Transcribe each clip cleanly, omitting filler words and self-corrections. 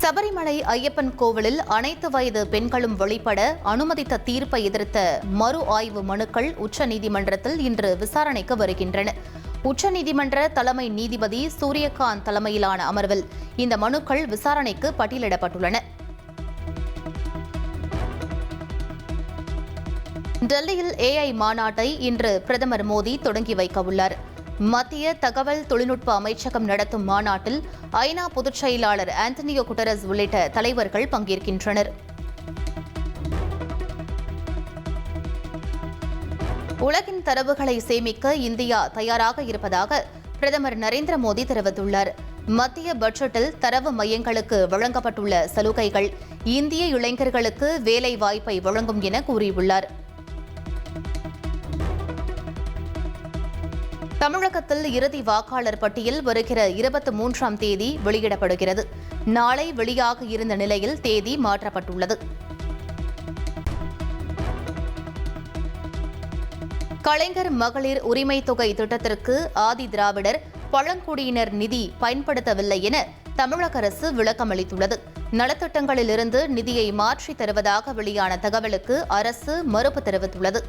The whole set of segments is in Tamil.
சபரிமலை ஐயப்பன் கோவிலில் அனைத்து வயது பெண்களும் வழிபட அனுமதித்த தீர்ப்பை எதிர்த்த மறு ஆய்வு மனுக்கள் உச்சநீதிமன்றத்தில் இன்று விசாரணைக்கு வருகின்றன. உச்சநீதிமன்ற தலைமை நீதிபதி சூரியகாந்த் தலைமையிலான அமர்வில் இந்த மனுக்கள் விசாரணைக்கு பட்டியலிடப்பட்டுள்ளன. டெல்லியில் AI மாநாட்டை இன்று பிரதமர் மோடி தொடங்கி வைக்க உள்ளார். மத்திய தகவல் தொழில்நுட்ப அமைச்சகம் நடத்தும் மாநாட்டில் ஐநா பொதுச் செயலாளர் ஆண்டனியோ குட்டரஸ் உள்ளிட்ட தலைவர்கள் பங்கேற்கின்றனர். உலகின் தரவுகளை சேமிக்க இந்தியா தயாராக இருப்பதாக பிரதமர் நரேந்திர மோடி தெரிவித்துள்ளார். மத்திய பட்ஜெட்டில் தரவு மையங்களுக்கு வழங்கப்பட்டுள்ள சலுகைகள் இந்திய இளைஞர்களுக்கு வேலை வாய்ப்பை வழங்கும் என கூறியுள்ளார். தமிழகத்தில் இறுதி வாக்காளர் பட்டியல் வருகிற 23ஆம் தேதி வெளியிடப்படுகிறது. நாளை வெளியாக இருந்த நிலையில் தேதி மாற்றப்பட்டுள்ளது. கலைஞர் மகளிர் உரிமை தொகை திட்டத்திற்கு ஆதி திராவிடர் பழங்குடியினர் நிதி பயன்படுத்தவில்லை என தமிழக அரசு விளக்கமளித்துள்ளது. நலத்திட்டங்களிலிருந்து நிதியை மாற்றித் தருவதாக வெளியான தகவலுக்கு அரசு மறுப்பு தெரிவித்துள்ளது.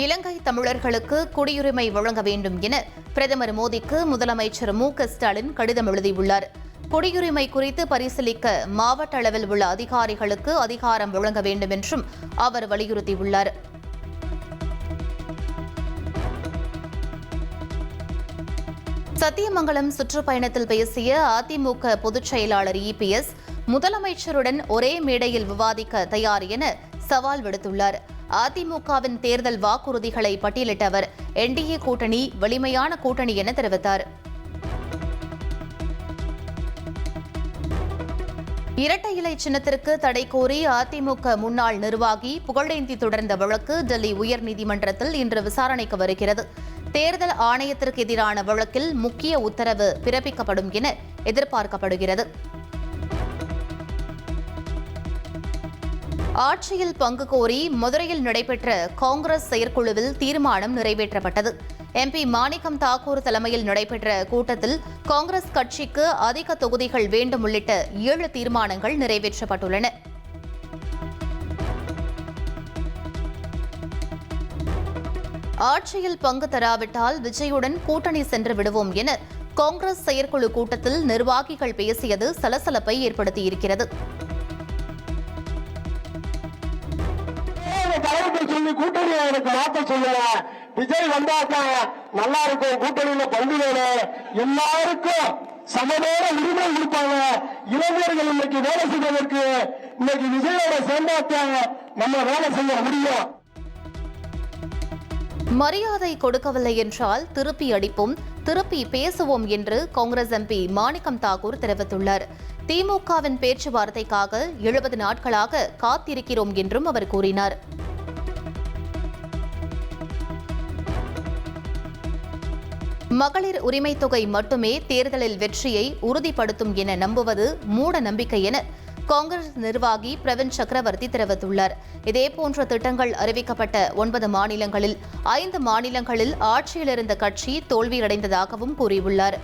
இலங்கை தமிழர்களுக்கு குடியுரிமை வழங்க வேண்டும் என பிரதமர் மோடிக்கு முதலமைச்சர் மு.க.ஸ்டாலின் கடிதம் எழுதியுள்ளார். குடியுரிமை குறித்து பரிசீலிக்க மாவட்ட அளவில் உள்ள அதிகாரிகளுக்கு அதிகாரம் வழங்க வேண்டும் என்றும் அவர் வலியுறுத்தியுள்ளார். சத்தியமங்கலம் சுற்றுப்பயணத்தில் பேசிய அதிமுக பொதுச் செயலாளர் EPS முதலமைச்சருடன் ஒரே மேடையில் விவாதிக்க தயார் என சவால் விடுத்துள்ளார். அதிமுகவின் தேர்தல் வாக்குறுதிகளை பட்டியலிட்ட அவர் NDA கூட்டணி வலிமையான கூட்டணி என தெரிவித்தார். இரட்டை இலை சின்னத்திற்கு தடை கோரி அதிமுக முன்னாள் நிர்வாகி புகழேந்தி தொடர்ந்த வழக்கு டெல்லி உயர்நீதிமன்றத்தில் இன்று விசாரணைக்கு வருகிறது. தேர்தல் ஆணையத்திற்கு எதிரான வழக்கில் முக்கிய உத்தரவு பிறப்பிக்கப்படும் என எதிர்பார்க்கப்படுகிறது. ஆட்சியில் பங்கு கோரி மதுரையில் நடைபெற்ற காங்கிரஸ் செயற்குழுவில் தீர்மானம் நிறைவேற்றப்பட்டது. MP மாணிக்கம் தாக்கூர் தலைமையில் நடைபெற்ற கூட்டத்தில் காங்கிரஸ் கட்சிக்கு அதிக தொகுதிகள் வேண்டும் உள்ளிட்ட 7 தீர்மானங்கள் நிறைவேற்றப்பட்டுள்ளன. ஆட்சியில் பங்கு தராவிட்டால் விஜயுடன் கூட்டணி சென்று விடுவோம் என காங்கிரஸ் செயற்குழு கூட்டத்தில் நிர்வாகிகள் பேசியது சலசலப்பை ஏற்படுத்தியிருக்கிறது. கூட்டணி எனக்கு மாற்ற சொல்லுங்க, விஜய் வந்தாக்கா நல்லா இருக்கும், கூட்டணியில பங்கு வேணும், எல்லாருக்கும் சமமான உரிமை கொடுப்பாங்க. இளைஞர்கள் இன்னைக்கு வேலை செய்வதற்கு இன்னைக்கு விஜயோட சேர்ந்தாக்கா நம்ம வேலை செய்ய முடியும். மரியாதை கொடுக்கவில்லை என்றால் திருப்பி அடிப்போம், திருப்பி பேசுவோம் என்று காங்கிரஸ் MP மாணிக்கம் தாக்கூர் தெரிவித்துள்ளார். திமுகவின் பேச்சுவார்த்தைக்காக 70 நாட்களாக காத்திருக்கிறோம் என்றும் அவர் கூறினார். மகளிர் உரிமை தொகை மட்டுமே தேர்தலில் வெற்றியை உறுதிப்படுத்தும் என நம்புவது மூட நம்பிக்கை என காங்கிரஸ் நிர்வாகி பிரவீன் சக்கரவர்த்தி தெரிவித்துள்ளார். இதேபோன்ற திட்டங்கள் அறிவிக்கப்பட்ட 9 மாநிலங்களில் 5 மாநிலங்களில் ஆட்சியில் இருந்த கட்சி தோல்வியடைந்ததாகவும் கூறியுள்ளார்.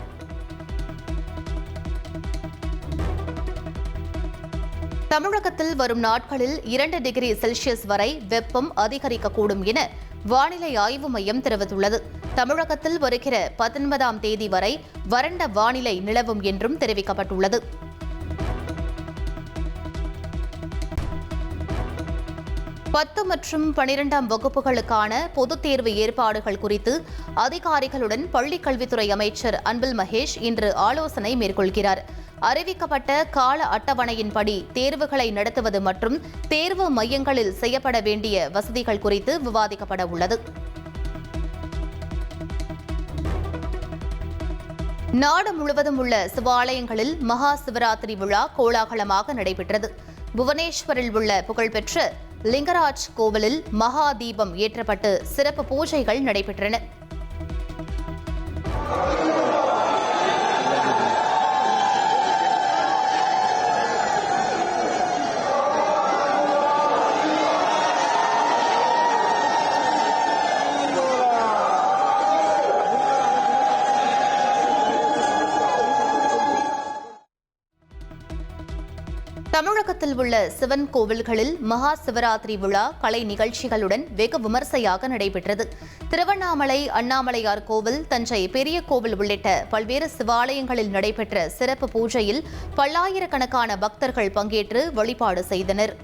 தமிழகத்தில் வரும் நாட்களில் 2 டிகிரி செல்சியஸ் வரை வெப்பம் அதிகரிக்கக்கூடும் என வானிலை ஆய்வு மையம் தெரிவித்துள்ளது. தமிழகத்தில் வருகிற 19ஆம் தேதி வரை வறண்ட வானிலை நிலவும் என்றும் தெரிவிக்கப்பட்டுள்ளது. பத்து மற்றும் 12ஆம் வகுப்புகளுக்கான பொதுத் தேர்வு ஏற்பாடுகள் குறித்து அதிகாரிகளுடன் பள்ளிக் கல்வித்துறை அமைச்சர் அன்பில் மகேஷ் இன்று ஆலோசனை மேற்கொள்கிறார். அறிவிக்கப்பட்ட கால அட்டவணையின்படி தேர்வுகளை நடத்துவது மற்றும் தேர்வு மையங்களில் செய்யப்பட வேண்டிய வசதிகள் குறித்து விவாதிக்கப்பட உள்ளது. நாடு முழுவதும் உள்ள சிவாலயங்களில் மகா சிவராத்திரி விழா கோலாகலமாக நடைபெற்றது. புவனேஸ்வரில் உள்ள புகழ்பெற்ற லிங்கராஜ் கோவிலில் மகா தீபம் ஏற்றப்பட்டு சிறப்பு பூஜைகள் நடைபெற்றன. தமிழகத்தில் உள்ள சிவன் கோவில்களில் மகா சிவராத்திரி விழா கலை நிகழ்ச்சிகளுடன் வெகு விமர்சையாக நடைபெற்றது. திருவண்ணாமலை அண்ணாமலையார் கோவில், தஞ்சை பெரிய கோவில் உள்ளிட்ட பல்வேறு சிவாலயங்களில் நடைபெற்ற சிறப்பு பூஜையில் பல்லாயிரக்கணக்கான பக்தர்கள் பங்கேற்று வழிபாடு செய்தனர்.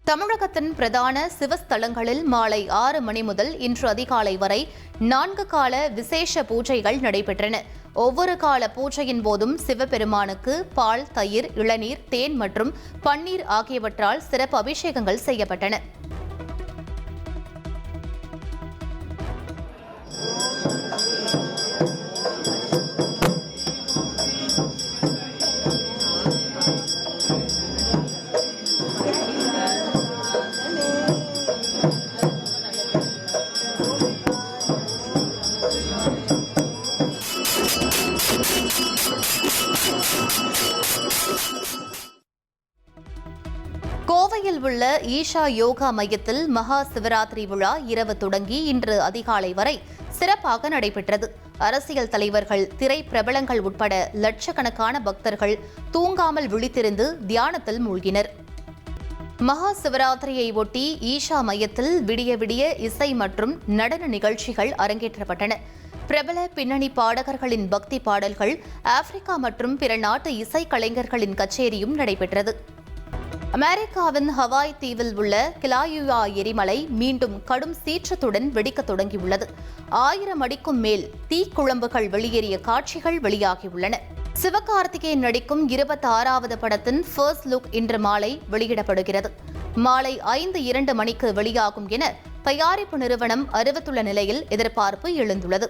தமிழகத்தின் பிரதான சிவஸ்தலங்களில் மாலை 6 மணி முதல் இன்று அதிகாலை வரை 4 கால விசேஷ பூஜைகள் நடைபெற்றன. ஒவ்வொரு கால பூஜையின் போதும் சிவபெருமானுக்கு பால், தயிர், இளநீர், தேன் மற்றும் பன்னீர் ஆகியவற்றால் சிறப்பு அபிஷேகங்கள் செய்யப்பட்டன. கோவையில் உள்ள ஈஷா யோகா மையத்தில் மகா சிவராத்திரி விழா இரவு தொடங்கி இன்று அதிகாலை வரை சிறப்பாக நடைபெற்றது. அரசியல் தலைவர்கள், திரை பிரபலங்கள் உட்பட லட்சக்கணக்கான பக்தர்கள் தூங்காமல் விழித்திருந்து தியானத்தில் மூழ்கினர். மகா சிவராத்திரியை ஒட்டி ஈஷா மையத்தில் விடிய விடிய இசை மற்றும் நடன நிகழ்ச்சிகள் அரங்கேற்றப்பட்டன. பிரபல பின்னணி பாடகர்களின் பக்தி பாடல்கள், ஆப்பிரிக்கா மற்றும் பிற நாட்டு இசைக்கலைஞர்களின் கச்சேரியும் நடைபெற்றது. அமெரிக்காவின் ஹவாய் தீவில் உள்ள கிலாயுயா எரிமலை மீண்டும் கடும் சீற்றத்துடன் வெடிக்கத் தொடங்கியுள்ளது. 1000 அடிக்கும் மேல் தீக்குழம்புகள் வெளியேறிய காட்சிகள் வெளியாகியுள்ளன. சிவகார்த்திகேயன் நடிக்கும் 26வது படத்தின் ஃபர்ஸ்ட் லுக் இன்று மாலை வெளியிடப்படுகிறது. மாலை 5:02 மணிக்கு வெளியாகும் என தயாரிப்பு நிறுவனம் அறிவித்துள்ள நிலையில் எதிர்பார்ப்பு எழுந்துள்ளது.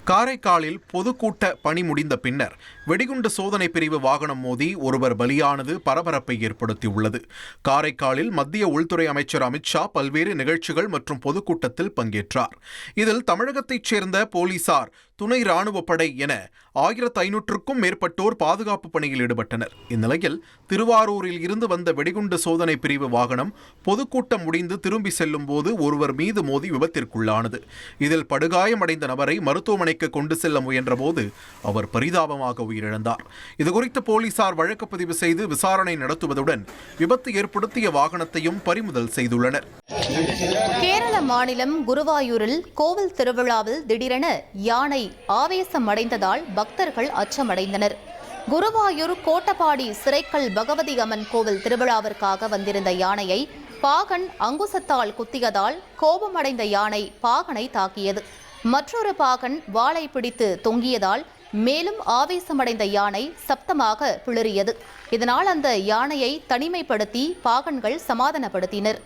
காரைக்காலில் பொதுக்கூட்ட பணி முடிந்த பின்னர் வெடிகுண்டு சோதனை பிரிவு வாகனம் மோதி ஒருவர் பலியானது பரபரப்பை ஏற்படுத்தியுள்ளது. காரைக்காலில் மத்திய உள்துறை அமைச்சர் அமித்ஷா பல்வேறு நிகழ்ச்சிகள் மற்றும் பொதுக்கூட்டத்தில் பங்கேற்றார். இதில் தமிழகத்தைச் சேர்ந்த போலீசார், துணை ராணுவப் படை என 1500க்கும் மேற்பட்டோர் பாதுகாப்பு பணியில் ஈடுபட்டனர். இந்நிலையில் திருவாரூரில் இருந்து வந்த வெடிகுண்டு சோதனை பிரிவு வாகனம் பொதுக்கூட்டம் முடிந்து திரும்பி செல்லும் போது ஒருவர் மீது மோதி விபத்திற்குள்ளானது. இதில் படுகாயமடைந்த நபரை மருத்துவமனைக்கு கொண்டு செல்ல முயன்றபோது அவர் பரிதாபமாக உயிரிழந்தார். இதுகுறித்து போலீசார் வழக்கு பதிவு செய்து விசாரணை நடத்துவதுடன் விபத்து ஏற்படுத்திய வாகனத்தையும் பறிமுதல் செய்துள்ளனர். கேரள மாநிலம் குருவாயூரில் கோவில் திருவிழாவில் திடீரென யானை ஆவேசம் அடைந்ததால் பக்தர்கள் அச்சமடைந்தனர். குருவாயூர் கோட்டப்பாடி சிறைக்கல் பகவதி அம்மன் கோவில் திருவிழாவிற்காக வந்திருந்த யானையை பாகன் அங்குசத்தால் குத்தியதால் கோபமடைந்த யானை பாகனை தாக்கியது. மற்றொரு பாகன் வாளை பிடித்து தொங்கியதால் மேலும் ஆவேசமடைந்த யானை சப்தமாக பிளறியது. இதனால் அந்த யானையை தனிமைப்படுத்தி பாகன்கள் சமாதானப்படுத்தினர்.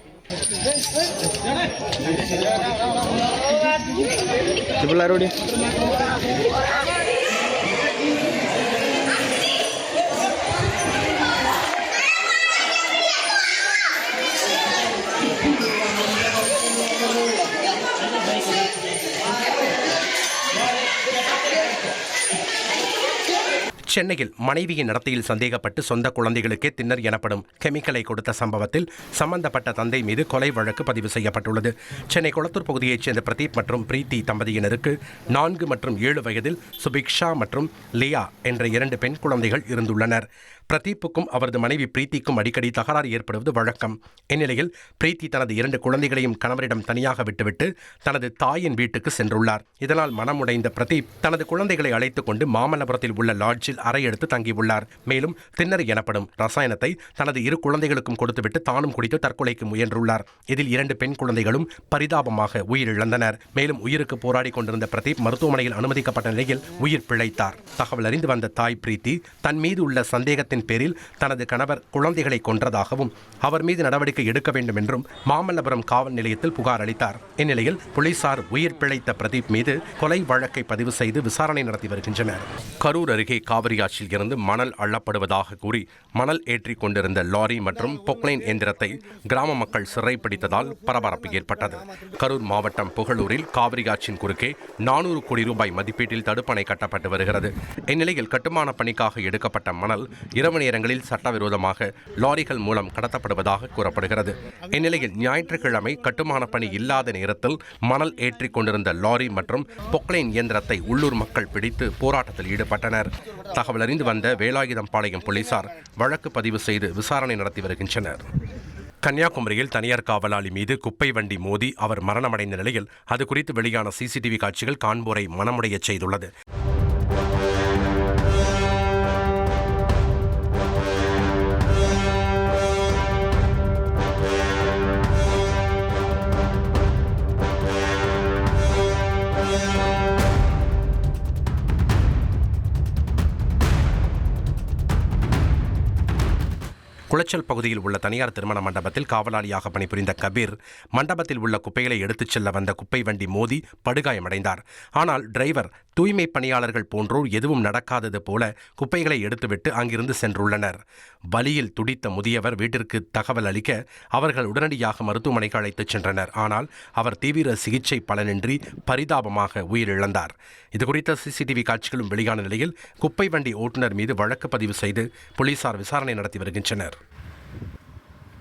சென்னையில் மனைவியின் நடத்தையில் சந்தேகப்பட்டு சொந்த குழந்தைகளுக்கே தின்னர் எனப்படும் கெமிக்கலை கொடுத்த சம்பவத்தில் சம்பந்தப்பட்ட தந்தை மீது கொலை வழக்கு பதிவு செய்யப்பட்டுள்ளது. சென்னை கொளத்தூர் பகுதியைச் சேர்ந்த பிரதீப் மற்றும் பிரீத்தி தம்பதியினருக்கு 4 மற்றும் 7 வயதில் சுபிக்ஷா மற்றும் லியா என்ற 2 பெண் குழந்தைகள் இருந்துள்ளனர். பிரதீப்புக்கும் அவரது மனைவி பிரீத்திக்கும் அடிக்கடி தகராறு ஏற்படுவது வழக்கம். இந்நிலையில் பிரீத்தி தனது 2 குழந்தைகளையும் கணவரிடம் தனியாக விட்டுவிட்டு தனது தாயின் வீட்டுக்கு சென்றுள்ளார். இதனால் மனமுடைந்த பிரதீப் தனது குழந்தைகளை அழைத்துக் கொண்டு மாமல்லபுரத்தில் உள்ள லாட்ஜில் அறை எடுத்து தங்கியுள்ளார். மேலும் தின்னர் எனப்படும் ரசாயனத்தை தனது 2 குழந்தைகளுக்கும் கொடுத்துவிட்டு தானும் குடித்து தற்கொலைக்கு முயன்றுள்ளார். இதில் 2 பெண் குழந்தைகளும் பரிதாபமாக உயிரிழந்தனர். மேலும் உயிருக்கு போராடி கொண்டிருந்த பிரதீப் மருத்துவமனையில் அனுமதிக்கப்பட்ட நிலையில் உயிர் பிழைத்தார். தகவல் அறிந்து வந்த தாய் பிரீத்தி தன் மீது உள்ள சந்தேகத்தின் சந்தேகத்தின் பேரில் தனது கணவர் குழந்தைகளை கொன்றதாகவும் அவர் மீது நடவடிக்கை எடுக்க வேண்டும் என்றும் மாமல்லபுரம் காவல் நிலையத்தில் புகார் அளித்தார். இந்நிலையில் போலீசார் உயிர் பிழைத்த பிரதீப் மீது கொலை வழக்கை பதிவு செய்து விசாரணை நடத்தி வருகின்றனர். கரூர் அருகே காவிரி ஆற்றில் இருந்து மணல் அள்ளப்படுவதாக கூறி மணல் ஏற்றிக் கொண்டிருந்த லாரி மற்றும் பொக்லைன் எந்திரத்தை கிராம மக்கள் சிறைப்பிடித்ததால் பரபரப்பு ஏற்பட்டது. கரூர் மாவட்டம் புகழூரில் காவிரி ஆற்றின் குறுக்கே 400 கோடி ரூபாய் மதிப்பீட்டில் தடுப்பணை கட்டப்பட்டு வருகிறது. இந்நிலையில் கட்டுமான பணிக்காக எடுக்கப்பட்ட மணல் இரவு நேரங்களில் சட்டவிரோதமாக லாரிகள் மூலம் கடத்தப்படுவதாக கூறப்படுகிறது. இந்நிலையில் ஞாயிற்றுக்கிழமை கட்டுமான பணி இல்லாத நேரத்தில் மணல் ஏற்றிக் கொண்டிருந்த லாரி மற்றும் பொக்லைன் இயந்திரத்தை உள்ளூர் மக்கள் பிடித்து போராட்டத்தில் ஈடுபட்டனர். தகவல் அறிந்து வந்த வேலாயுதம்பாளையம் போலீசார் வழக்கு பதிவு செய்து விசாரணை நடத்தி வருகின்றனர். கன்னியாகுமரியில் தனியார் காவலாளி மீது குப்பை வண்டி மோதி அவர் மரணமடைந்த நிலையில் அது குறித்து வெளியான சிசிடிவி காட்சிகள் காண்போரை மனமுடையச் செய்துள்ளது. குளச்சல் பகுதியில் உள்ள தனியார் திருமண மண்டபத்தில் காவலாளியாக பணிபுரிந்த கபீர் மண்டபத்தில் உள்ள குப்பைகளை எடுத்துச் செல்ல வந்த குப்பை வண்டி மோதி படுகாயமடைந்தார். ஆனால் டிரைவர் தூய்மை பணியாளர்கள் போன்றோர் எதுவும் நடக்காதது போல குப்பைகளை எடுத்துவிட்டு அங்கிருந்து சென்றுள்ளனர். வலியில் துடித்த முதியவர் வீட்டிற்கு தகவல் அளிக்க அவர்கள் உடனடியாக மருத்துவமனைக்கு அழைத்துச் சென்றனர். ஆனால் அவர் தீவிர சிகிச்சை பலனின்றி பரிதாபமாக உயிரிழந்தார். இதுகுறித்த சிசிடிவி காட்சிகளும் வெளியான நிலையில் குப்பை வண்டி ஓட்டுநர் மீது வழக்கு பதிவு செய்து போலீசார் விசாரணை நடத்தி வருகின்றனர்.